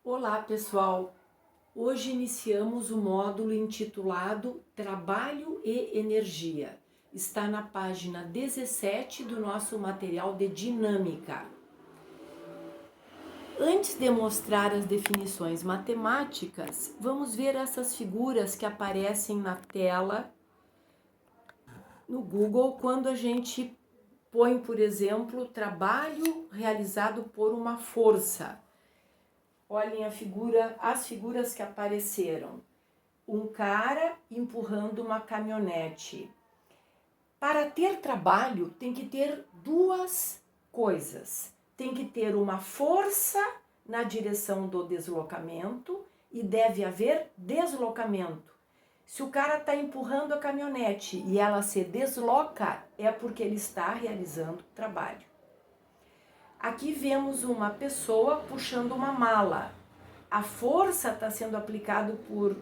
Olá, pessoal! Hoje iniciamos o módulo intitulado Trabalho e Energia. Está na página 17 do nosso material de dinâmica. Antes de mostrar as definições matemáticas, vamos ver essas figuras que aparecem na tela no Google quando a gente põe, por exemplo, trabalho realizado por uma força. Olhem as figuras que apareceram. Um cara empurrando uma caminhonete. Para ter trabalho, tem que ter duas coisas. Tem que ter uma força na direção do deslocamento e deve haver deslocamento. Se o cara está empurrando a caminhonete e ela se desloca, é porque ele está realizando trabalho. Aqui vemos uma pessoa puxando uma mala. A força está sendo aplicada por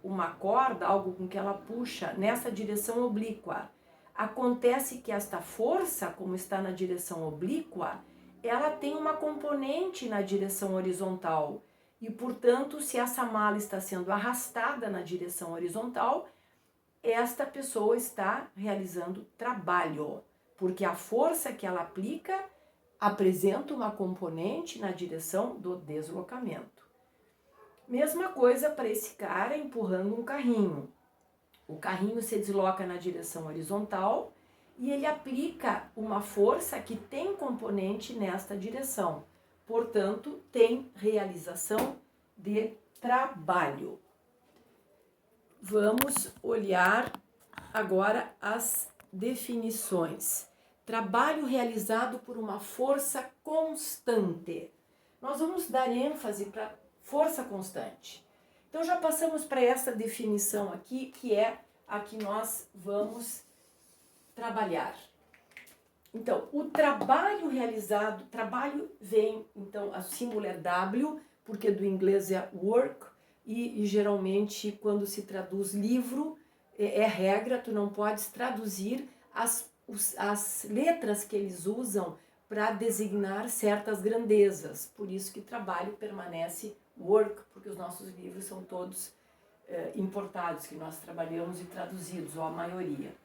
uma corda, algo com que ela puxa, nessa direção oblíqua. Acontece que esta força, como está na direção oblíqua, ela tem uma componente na direção horizontal. E, portanto, se essa mala está sendo arrastada na direção horizontal, esta pessoa está realizando trabalho, porque a força que ela aplica apresenta uma componente na direção do deslocamento. Mesma coisa para esse cara empurrando um carrinho. O carrinho se desloca na direção horizontal e ele aplica uma força que tem componente nesta direção. Portanto, tem realização de trabalho. Vamos olhar agora as definições. Trabalho realizado por uma força constante. Nós vamos dar ênfase para força constante. Então já passamos para essa definição aqui, que é a que nós vamos trabalhar. Então, o trabalho realizado, trabalho vem, então, a símbolo é W, porque do inglês é work, e geralmente quando se traduz livro, é regra, tu não podes traduzir as letras que eles usam para designar certas grandezas. Por isso que trabalho permanece work, porque os nossos livros são todos importados, que nós trabalhamos e traduzidos, ou a maioria.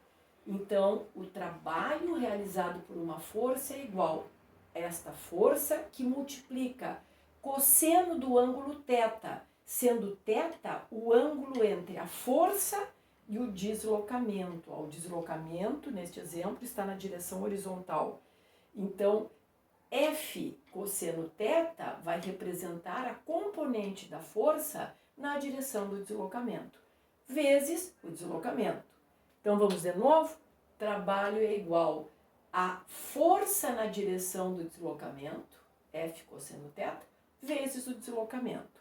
Então, o trabalho realizado por uma força é igual a esta força que multiplica cosseno do ângulo θ, sendo θ o ângulo entre a força e o deslocamento. O deslocamento, neste exemplo, está na direção horizontal. Então, F cosseno θ vai representar a componente da força na direção do deslocamento, vezes o deslocamento. Então, vamos de novo. Trabalho é igual a força na direção do deslocamento, F cosseno θ, vezes o deslocamento.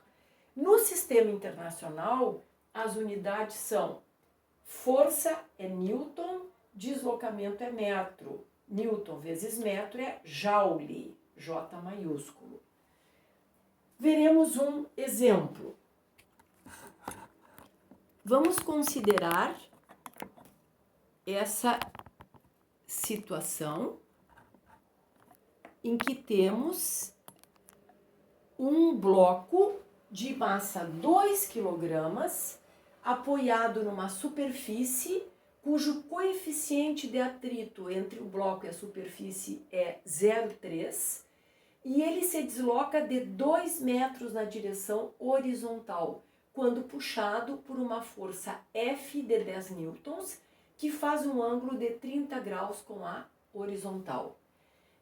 No sistema internacional, as unidades são força é Newton, deslocamento é metro. Newton vezes metro é joule, J maiúsculo. Veremos um exemplo. Vamos considerar essa situação em que temos um bloco de massa 2 kg apoiado numa superfície cujo coeficiente de atrito entre o bloco e a superfície é 0,3 e ele se desloca de 2 metros na direção horizontal, quando puxado por uma força F de 10 newtons, que faz um ângulo de 30 graus com a horizontal.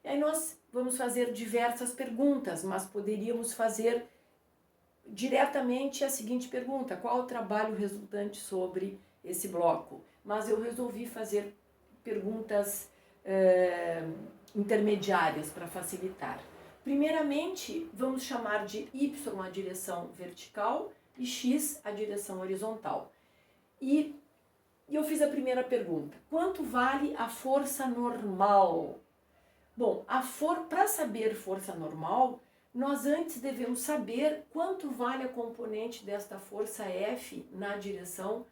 E aí nós vamos fazer diversas perguntas, mas poderíamos fazer diretamente a seguinte pergunta: qual o trabalho resultante sobre esse bloco? Mas eu resolvi fazer perguntas intermediárias para facilitar. Primeiramente, vamos chamar de Y a direção vertical e X a direção horizontal. E eu fiz a primeira pergunta: quanto vale a força normal? Bom, para saber força normal, nós antes devemos saber quanto vale a componente desta força F na direção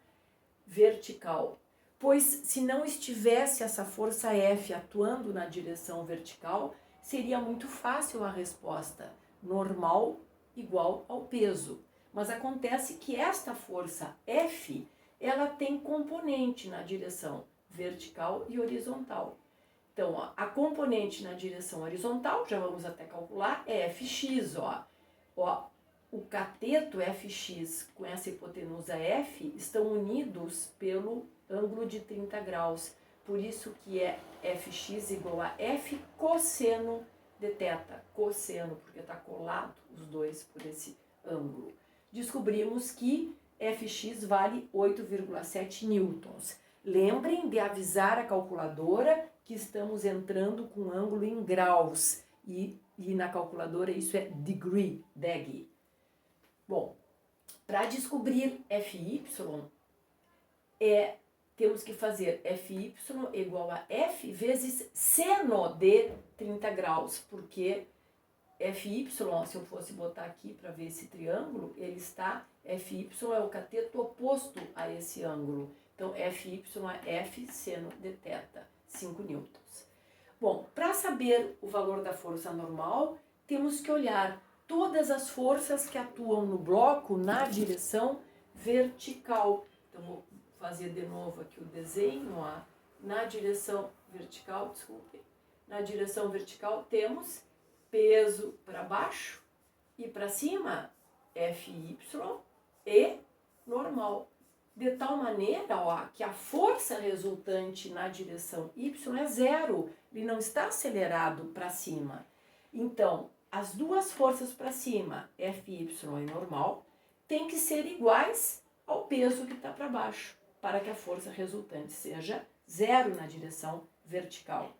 vertical. Pois se não estivesse essa força F atuando na direção vertical, seria muito fácil a resposta. Normal igual ao peso. Mas acontece que esta força F, ela tem componente na direção vertical e horizontal. Então, a componente na direção horizontal, já vamos até calcular, é Fx, o cateto Fx com essa hipotenusa F estão unidos pelo ângulo de 30 graus. Por isso que é Fx igual a F cosseno de θ. Cosseno, porque está colado os dois por esse ângulo. Descobrimos que Fx vale 8,7 newtons. Lembrem de avisar a calculadora que estamos entrando com ângulo em graus. E na calculadora isso é degree, deg. Bom, para descobrir Fy, temos que fazer Fy igual a F vezes seno de 30 graus, porque Fy, se eu fosse botar aqui para ver esse triângulo, ele está, Fy é o cateto oposto a esse ângulo. Então, Fy é F seno de θ, 5 newtons. Bom, para saber o valor da força normal, temos que olhar todas as forças que atuam no bloco na direção vertical. Então, vou fazer de novo aqui o desenho, na direção vertical, na direção vertical temos peso para baixo e para cima, Fy e normal. De tal maneira que a força resultante na direção Y é zero, ele não está acelerado para cima. Então, as duas forças para cima, Fy e normal, têm que ser iguais ao peso que está para baixo, para que a força resultante seja zero na direção vertical.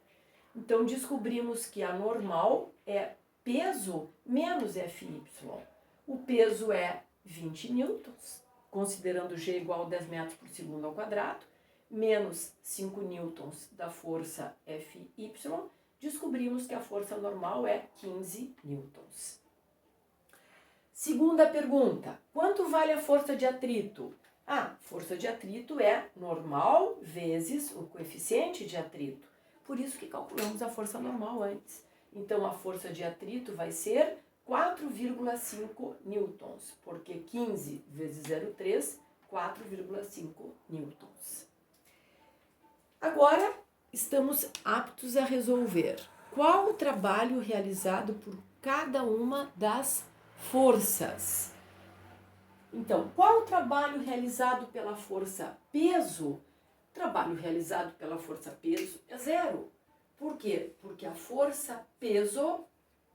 Então, descobrimos que a normal é peso menos Fy. O peso é 20 newtons, considerando G igual a 10 metros por segundo ao quadrado, menos 5 newtons da força Fy, descobrimos que a força normal é 15 newtons. Segunda pergunta, quanto vale a força de atrito? Força de atrito é normal vezes o coeficiente de atrito. Por isso que calculamos a força normal antes. Então, a força de atrito vai ser 4,5 newtons, porque 15 vezes 0,3, 4,5 newtons. Agora, estamos aptos a resolver. Qual o trabalho realizado por cada uma das forças? Então, qual o trabalho realizado pela força peso? O trabalho realizado pela força peso é zero. Por quê? Porque a força peso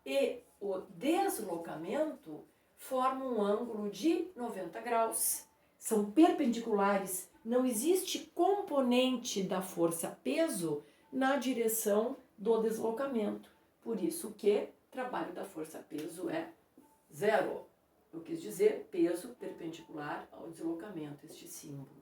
e o deslocamento formam um ângulo de 90 graus. São perpendiculares. Não existe componente da força peso na direção do deslocamento. Por isso que o trabalho da força peso é zero. Eu quis dizer peso perpendicular ao deslocamento, este símbolo.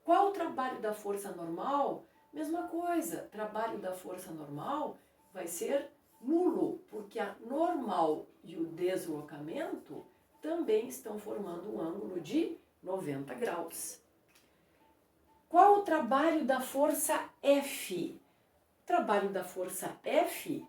Qual o trabalho da força normal? Mesma coisa, trabalho da força normal vai ser nulo, porque a normal e o deslocamento também estão formando um ângulo de 90 graus. Qual o trabalho da força F? O trabalho da força F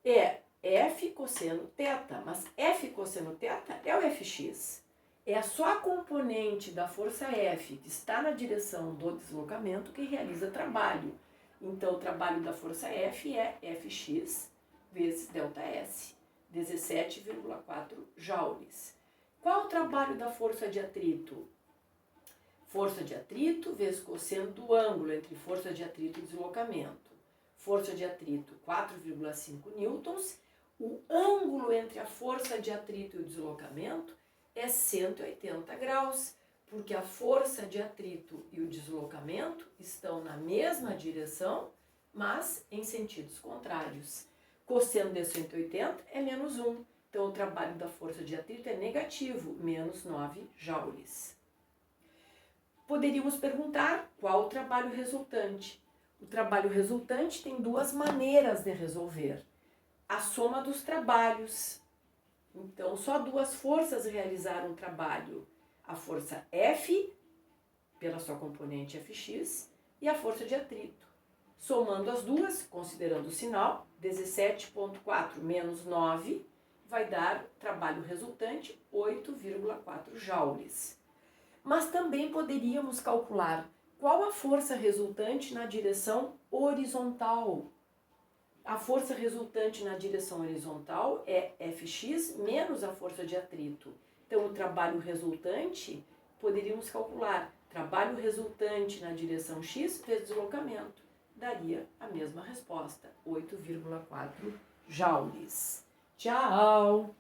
é F cosseno θ, mas F cosseno θ é o Fx. É só a componente da força F que está na direção do deslocamento que realiza trabalho. Então, o trabalho da força F é Fx vezes ΔS, 17,4 joules. Qual o trabalho da força de atrito? Força de atrito vezes cosseno do ângulo entre força de atrito e deslocamento. Força de atrito, 4,5 newtons. O ângulo entre a força de atrito e o deslocamento é 180 graus, porque a força de atrito e o deslocamento estão na mesma direção, mas em sentidos contrários. Cosseno de 180 é menos 1, então o trabalho da força de atrito é negativo, menos 9 joules. Poderíamos perguntar qual o trabalho resultante. O trabalho resultante tem duas maneiras de resolver. A soma dos trabalhos. Então, só duas forças realizaram o trabalho. A força F, pela sua componente Fx, e a força de atrito. Somando as duas, considerando o sinal, 17,4 menos 9 vai dar trabalho resultante 8,4 joules. Mas também poderíamos calcular qual a força resultante na direção horizontal. A força resultante na direção horizontal é Fx menos a força de atrito. Então, o trabalho resultante, poderíamos calcular trabalho resultante na direção x vezes deslocamento. Daria a mesma resposta, 8,4 joules. Tchau!